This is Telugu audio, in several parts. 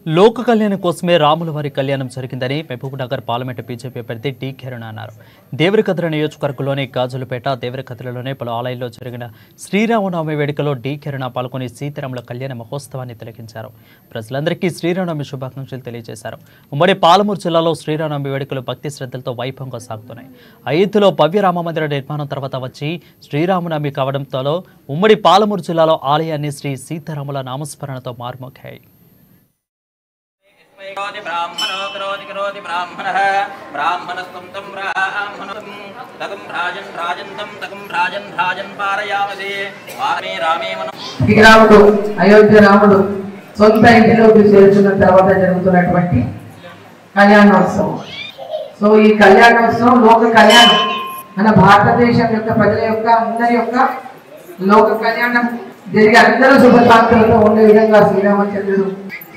లోక కళ్యాణం కోసమే రాముల వారి కళ్యాణం జరిగిందని మహబూబ్నగర్ పార్లమెంటు బీజేపీ అభ్యర్థి డి కిరణ్ అన్నారు. దేవరకద్ర నియోజకవర్గంలోని గాజులపేట దేవరకద్రలోని పలు ఆలయాల్లో జరిగిన శ్రీరామనవమి వేడుకలో డి కిరణ్ పాల్గొని సీతారాముల కళ్యాణ మహోత్సవాన్ని తిలకించారు. ప్రజలందరికీ శ్రీరామనవమి శుభాకాంక్షలు తెలియజేశారు. ఉమ్మడి పాలమూరు జిల్లాలో శ్రీరామనవమి వేడుకలు భక్తి శ్రద్ధలతో వైభవంగా సాగుతున్నాయి. అయోధ్యలో భవ్య రామమందిర నిర్మాణం తర్వాత వచ్చి శ్రీరామనవమి కావడంతో ఉమ్మడి పాలమూరు జిల్లాలో ఆలయాన్ని శ్రీ సీతారాముల నామస్మరణతో మార్మోగాయి. ब्राह्मणो करोति ब्राह्मणः ब्राह्मणस्तं तं ब्राह्मणं तगं राजन् पारयामसे वामे रामे శ్రీరాముడు అయోధ్య రాముడు సొంత ఇంటిలోకి చేరుకున్న తర్వాత జరుగుతున్నటువంటి కళ్యాణోత్సవం. సో ఈ కళ్యాణోత్సవం లోక కళ్యాణం, మన భారతదేశం యొక్క ప్రజల యొక్క అందరి యొక్క లోక కళ్యాణం జరిగి అందరూ శుభశాంతులతో ఉండే విధంగా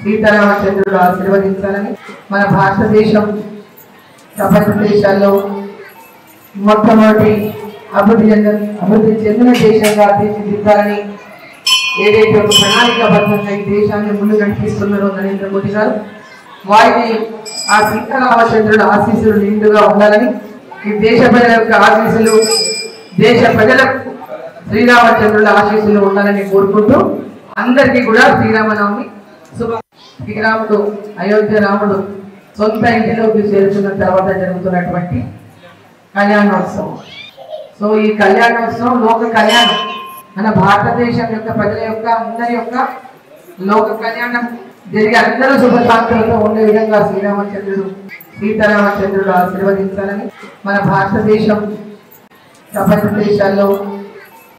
సీతారామచంద్రుడు ఆశీర్వదించాలని, మన భారతదేశం ప్రపంచ దేశాల్లో మొట్టమొదటి అభివృద్ధి చెందిన దేశంగా తీర్చిదిద్దాలని ఏదైతే ఒక ప్రణాళికాబద్ధంగా ఈ దేశాన్ని ముందు నడిపిస్తున్నారో నరేంద్ర మోదీ గారు, వారికి ఆ సీతారామచంద్రుడు ఆశీస్సులు నిండుగా ఉండాలని, ఈ దేశ ప్రజల యొక్క ఆశీస్సులు దేశ ప్రజలకు శ్రీరామచంద్రుల ఆశీస్సులు ఉండాలని కోరుకుంటూ అందరికీ కూడా శ్రీరామనవమి శుభ. శ్రీరాముడు అయోధ్య రాముడు సొంత ఇంటిలోకి చేరుకున్న తర్వాత జరుగుతున్నటువంటి కళ్యాణోత్సవం. సో ఈ కళ్యాణోత్సవం లోక కళ్యాణం, మన భారతదేశం యొక్క ప్రజల యొక్క అందరి యొక్క లోక కళ్యాణం జరిగి అందరూ శుభశాంతులతో ఉండే విధంగా సీతారామచంద్రుడు ఆశీర్వదించాలని, మన భారతదేశం ప్రపంచ దేశాల్లో